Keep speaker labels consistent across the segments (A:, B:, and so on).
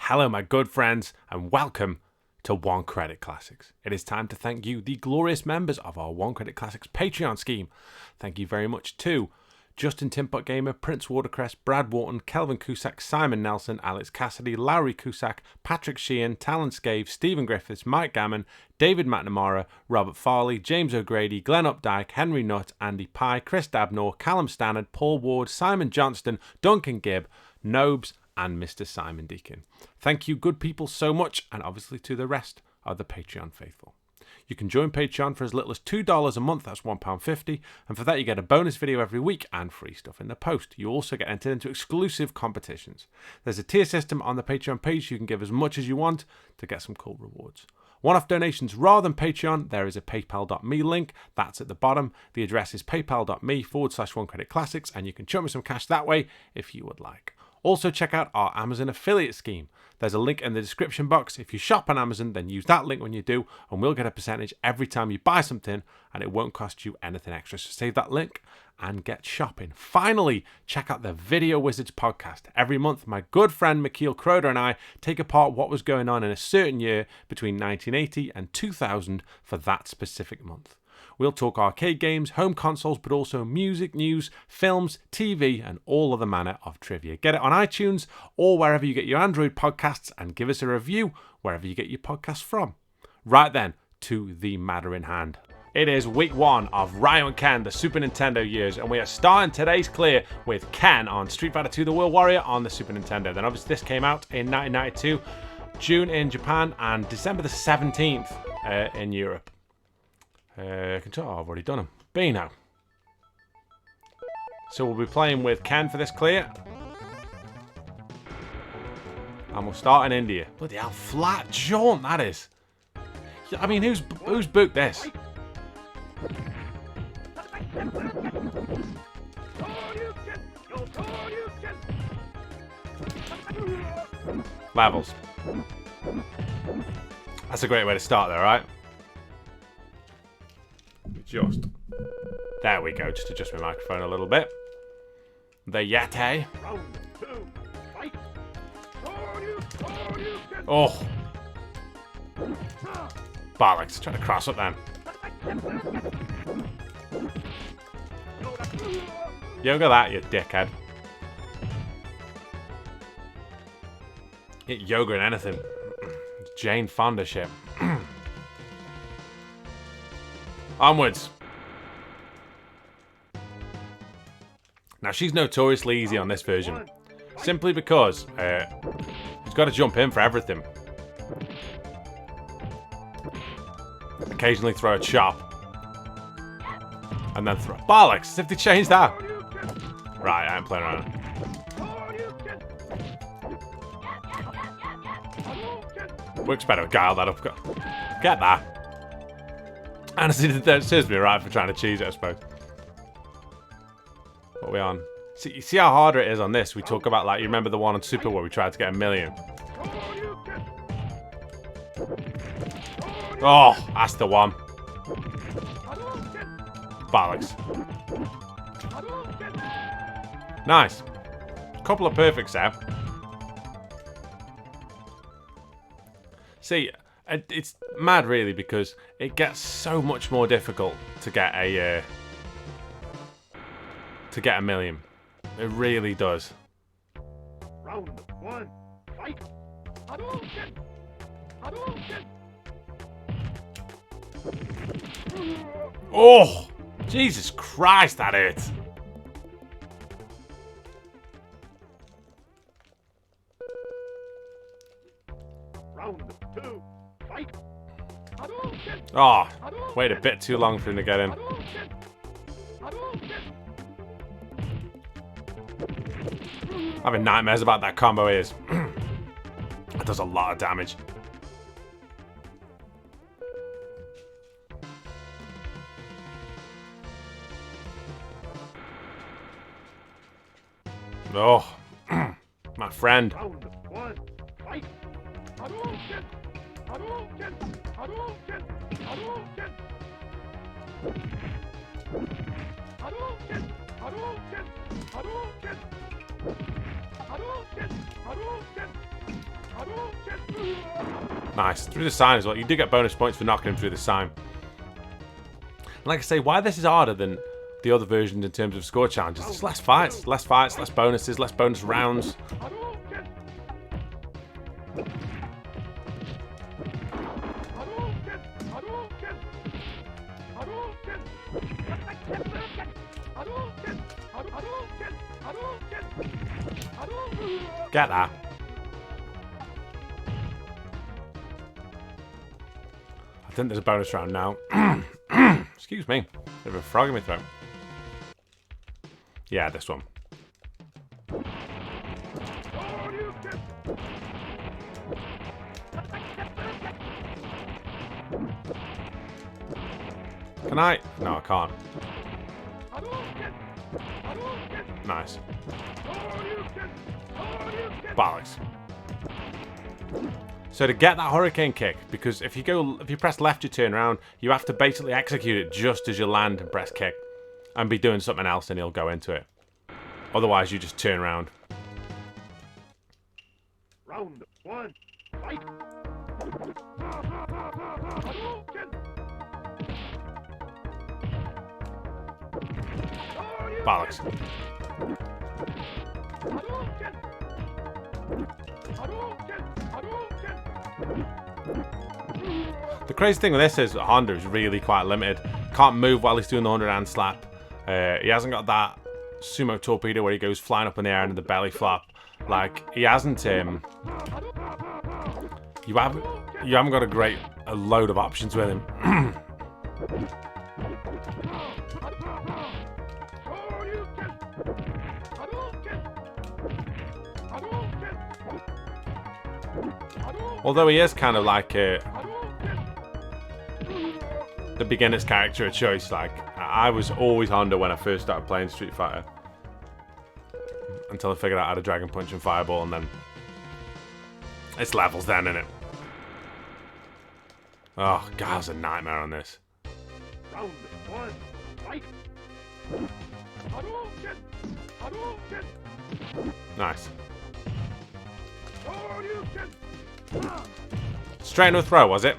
A: Hello, my good friends, and welcome to One Credit Classics. It is time to thank you, the glorious members of our One Credit Classics Patreon scheme. Thank you very much to Justin Timpot Gamer, Prince Watercress, Brad Wharton, Kelvin Cusack, Simon Nelson, Alex Cassidy, Lowry Cusack, Patrick Sheehan, Talon Scave, Stephen Griffiths, Mike Gammon, David McNamara, Robert Farley, James O'Grady, Glenn Updike, Henry Nutt, Andy Pye, Chris Dabnor, Callum Stannard, Paul Ward, Simon Johnston, Duncan Gibb, Nobes, and Mr. Simon Deacon. Thank you, good people, so much, and obviously to the rest of the Patreon faithful. You can join Patreon for as little as $2 a month, that's £1.50, and for that you get a bonus video every week and free stuff in the post. You also get entered into exclusive competitions. There's a tier system on the Patreon page, so you can give as much as you want to get some cool rewards. One-off donations rather than Patreon, there is a paypal.me link, that's at the bottom. The address is paypal.me/OneCreditClassics, and you can chuck me some cash that way if you would like. Also, check out our Amazon affiliate scheme. There's a link in the description box. If you shop on Amazon, then use that link when you do, and we'll get a percentage every time you buy something, and it won't cost you anything extra. So save that link and get shopping. Finally, check out the Video Wizards podcast. Every month, my good friend Mikhail Kroder and I take apart what was going on in a certain year between 1980 and 2000 for that specific month. We'll talk arcade games, home consoles, but also music, news, films, TV, and all other manner of trivia. Get it on iTunes or wherever you get your Android podcasts, and give us a review wherever you get your podcasts from. Right then, to the matter in hand. It is week one of Ryo and Ken, the Super Nintendo years, and we are starting today's clear with Ken on Street Fighter II The World Warrior on the Super Nintendo. Then obviously this came out in 1992, June in Japan, and December the 17th in Europe. Control, I've already done them. Beano. So we'll be playing with Ken for this clear. And we'll start in India. Bloody hell, flat jaunt that is. I mean, who's booked this? Levels. That's a great way to start there, right? There we go, just adjust my microphone a little bit. The Yeti. Oh. Bollocks, trying to cross up then. Yoga that, you dickhead. Hit yoga and anything. Jane Fonda shit. Onwards. Now, she's notoriously easy on this version, simply because she's got to jump in for everything. Occasionally throw a chop. And then throw... Bollocks! As if they changed that. Right, I ain't playing around. Works better with Guile, that up. Get that. Honestly, that serves me right for trying to cheese it, I suppose. What are we on? See how harder it is on this? We talk about, like, you remember the one on Super where we tried to get 1,000,000? Oh, that's the one. Bollocks. Nice. Couple of perfects there. See, it's mad really, because it gets so much more difficult to get a 1,000,000. It really does. Round one, fight. Oh, Jesus Christ, that hit. Round two, fight. Oh, wait a bit too long for him to get in. Having nightmares about that combo is. It does a lot of damage. Oh, my friend. Nice. Through the sign as well. You do get bonus points for knocking him through the sign. And like I say, why this is harder than the other versions in terms of score challenges, there's less fights, less bonuses, less bonus rounds. Get that. I think there's a bonus round now. Excuse me. Bit of a frog in my throat. Yeah, this one. Can I? No, I can't. Nice. Bollocks. So to get that hurricane kick, because if you press left you turn around, you have to basically execute it just as you land and press kick. And be doing something else and he'll go into it. Otherwise you just turn around.
B: Round one, fight!
A: Bollocks. The crazy thing with this is Honda is really quite limited. Can't move while he's doing the 100-hand slap. He hasn't got that sumo torpedo where he goes flying up in the air into the belly flop. Like, he hasn't, you haven't got a load of options with him. Although he is kind of like the beginner's character of choice. Like, I was always Honda when I first started playing Street Fighter. Until I figured out how to Dragon Punch and Fireball, and then it's levels then, innit? Oh, Guile's a nightmare on this.
B: Round one, fight!
A: Nice. Straight into a throw, was it?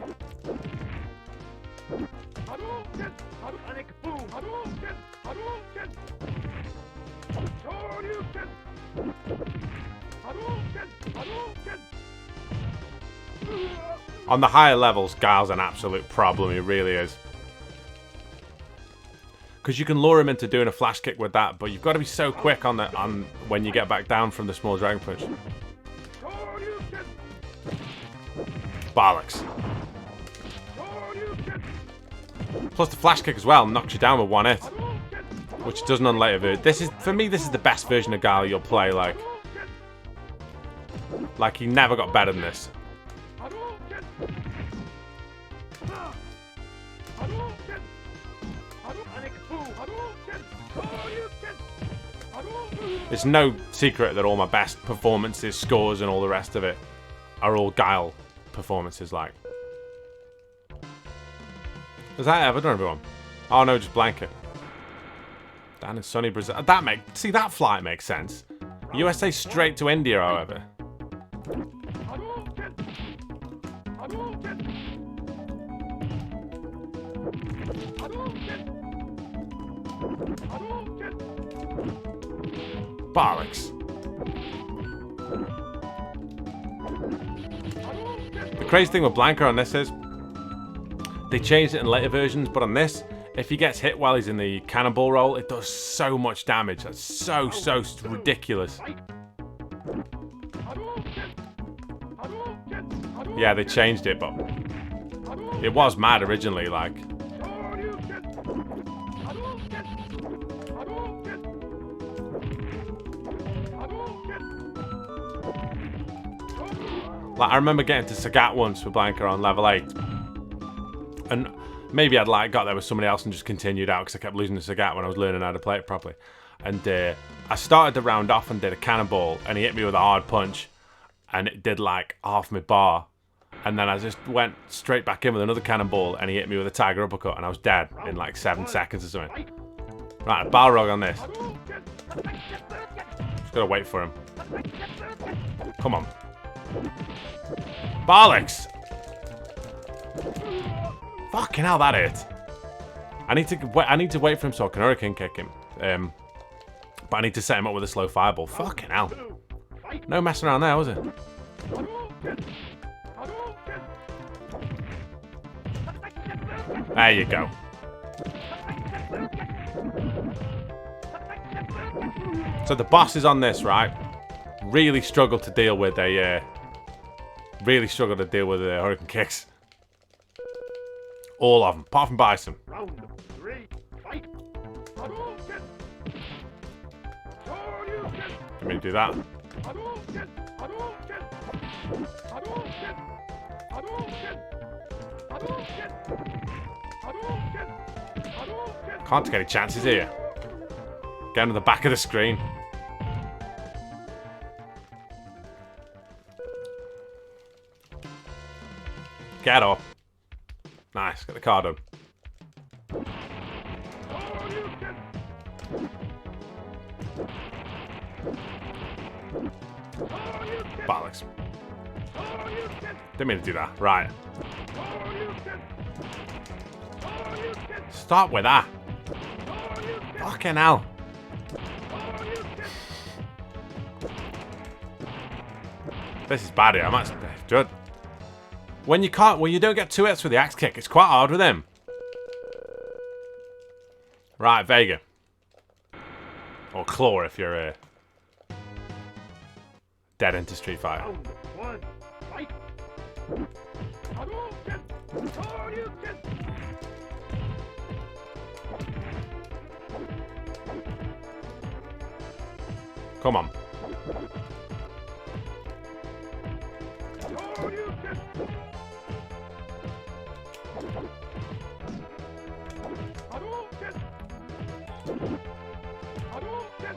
A: On the higher levels, Guile's an absolute problem. He really is. Because you can lure him into doing a flash kick with that, but you've got to be so quick on when you get back down from the small Dragon Punch. Bollocks. Plus the flash kick as well knocks you down with one hit, which it doesn't on later versions. For me, this is the best version of Guile you'll play. Like he never got better than this. It's no secret that all my best performances, scores, and all the rest of it are all Guile performances. Like, has that ever done, everyone? Oh no, just Blanca. Down in sunny Brazil. That flight makes sense. USA straight to India, however. Bollocks. The crazy thing with Blanca on this is they changed it in later versions, but on this, if he gets hit while he's in the cannonball roll, it does so much damage. That's so ridiculous. Yeah, they changed it, but it was mad originally, like. Like, I remember getting to Sagat once with Blanca on level 8. And maybe I'd got there with somebody else and just continued out because I kept losing to Sagat when I was learning how to play it properly. And I started the round off and did a cannonball, and he hit me with a hard punch, and it did like half my bar. And then I just went straight back in with another cannonball, and he hit me with a tiger uppercut, and I was dead in like 7 seconds or something. Right, a Balrog on this. Just gotta wait for him. Come on. Bollocks! Fucking hell, that hit. I need to wait for him so I can hurricane kick him. But I need to set him up with a slow fireball. Fucking hell. No messing around there, was it? There you go. So the bosses on this, right, really struggle to deal with hurricane kicks. All of them, apart from Bison.
B: Round 3, fight! Hadouken! Shoryuken!
A: Let me do that.
B: Hadouken! Hadouken! Hadouken! Hadouken! Hadouken! Hadouken! Hadouken!
A: Can't take any chances here. Get on the back of the screen. Get up. Nice, get the car done.
B: Shoryuken! Shoryuken!
A: Bollocks.
B: Shoryuken!
A: Didn't mean to do that. Right.
B: Shoryuken! Shoryuken!
A: Start with that.
B: Shoryuken!
A: Fucking hell.
B: Shoryuken!
A: This is bad here. I'm actually good. When you don't get 2 hits with the axe kick, it's quite hard with him. Right, Vega. Or Claw if you're dead into Street Fighter.
B: Round 1, fight! Hadouken! Shoryuken!
A: Come on.
B: Shoryuken! Hadouken! Hadouken!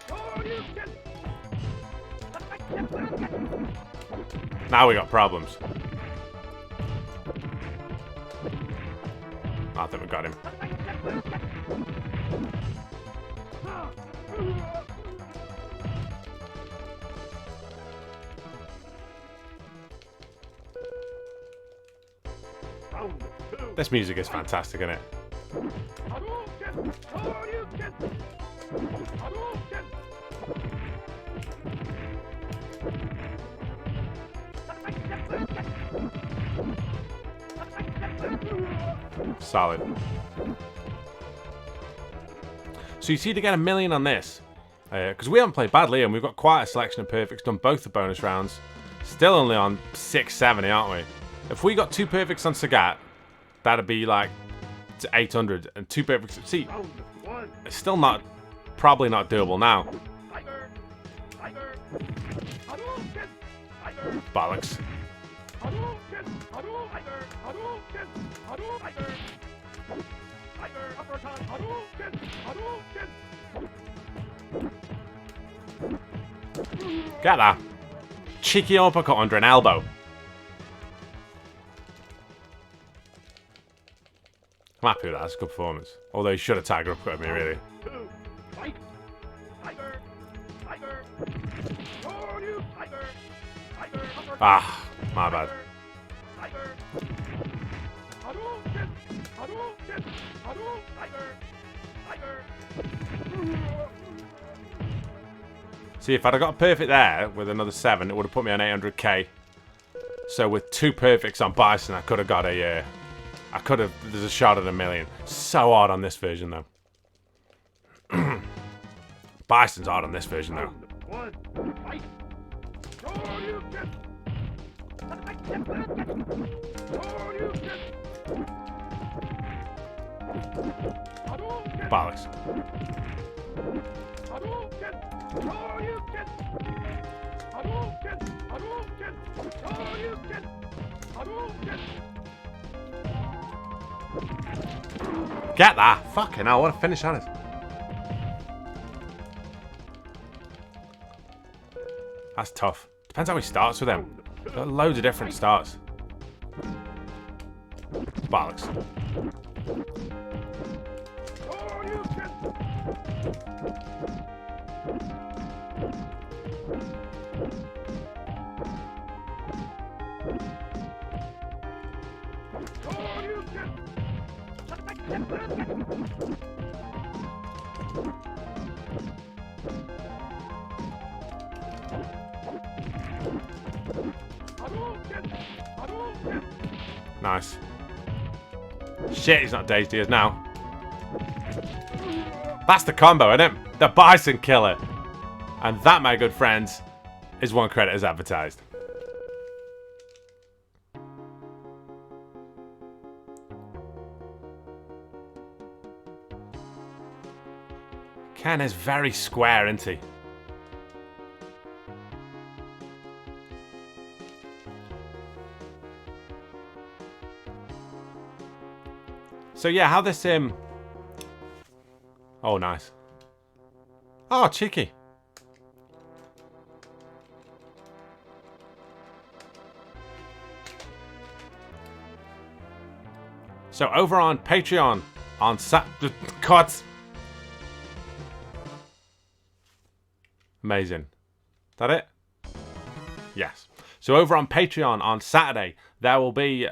B: Shoryuken!
A: Now we got problems. I think we got him.
B: Round 2,
A: This music is fantastic, isn't it?
B: Hadouken! Shoryuken! Hadouken!
A: Solid. So you see, to get 1,000,000 on this, because we haven't played badly and we've got quite a selection of perfects, done both the bonus rounds, still only on 670, aren't we? If we got 2 perfects on Sagat, that'd be like to 800, and 2 perfects. See,
B: Round 1,
A: it's still probably not doable now.
B: Tiger! Tiger! Hadouken! Tiger!
A: Bollocks.
B: Hadouken! Hadouken! Hadouken! Hadouken! Tiger! Uppercut! Hadouken! Hadouken!
A: Get that. Cheeky uppercut under an elbow. I'm happy with that. That's a good performance. Although he should have tiger uppercut me, really.
B: 2, fight! Tiger! Tiger! Shoryuken! Tiger! Tiger! Uppercut!
A: Ah, my bad.
B: Tiger! Hadouken! Hadouken! Hadouken! Tiger! Tiger!
A: See, if I'd have got a perfect there with another 7, it would have put me on 800k. So with 2 perfects on Bison, I could have got a... there's a shot at 1,000,000. So hard on this version, though. Bison's hard on this version, though.
B: Round 1, fight! Shoryuken! Shoryuken! Hadouken!
A: Bollocks.
B: Hadouken! Shoryuken! Hadouken! Hadouken! Shoryuken! Hadouken!
A: Get that. Fucking hell, what a finish that is. That's tough. Depends how he starts with them. Got loads of different starts. Bollocks.
B: Shoryuken!
A: Nice. Shit, he's not dazed, he is now. That's the combo, isn't it? The Bison Killer. And that, my good friends, is one credit as advertised. Ken is very square, isn't he? So yeah, how this oh, nice. Oh, cheeky. So over on Patreon on cuts. Amazing. That it? Yes. So over on Patreon on Saturday, there will be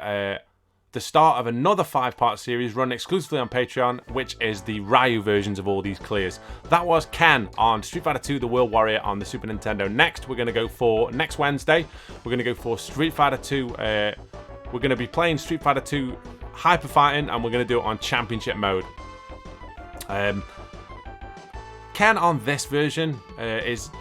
A: the start of another 5-part series run exclusively on Patreon, which is the Ryu versions of all these clears. That was Ken on Street Fighter 2 The World Warrior on the Super Nintendo. Next, we're going to go for, next Wednesday, we're going to go for Street Fighter 2. We're going to be playing Street Fighter 2 Hyper Fighting, and we're going to do it on Championship mode. Ken on this version is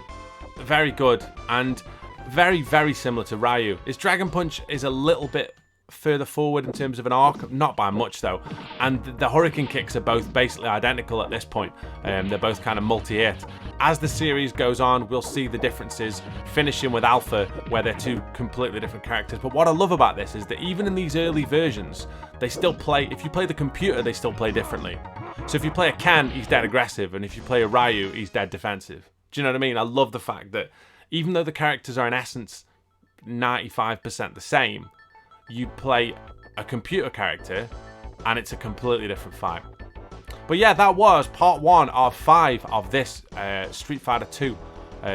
A: very good and very, very similar to Ryu. His Dragon Punch is a little bit further forward in terms of an arc, not by much though, and the Hurricane kicks are both basically identical at this point. They're both kind of multi-hit. As the series goes on, we'll see the differences, finishing with Alpha, where they're two completely different characters. But what I love about this is that even in these early versions, they still play, if you play the computer, they still play differently. So if you play a Ken, he's dead aggressive, and if you play a Ryu, he's dead defensive. Do you know what I mean? I love the fact that even though the characters are in essence 95% the same, you play a computer character and it's a completely different fight. But yeah, that was part 1 of 5 of this Street Fighter 2.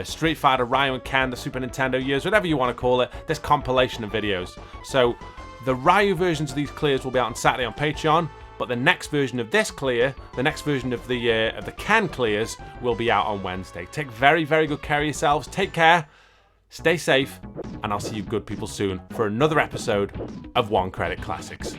A: Street Fighter, Ryu and Ken, the Super Nintendo years, whatever you want to call it, this compilation of videos. So the Ryu versions of these clears will be out on Saturday on Patreon, but the next version of this clear, the next version of the Ken clears, will be out on Wednesday. Take very, very good care of yourselves. Take care. Stay safe, and I'll see you good people soon for another episode of One Credit Classics.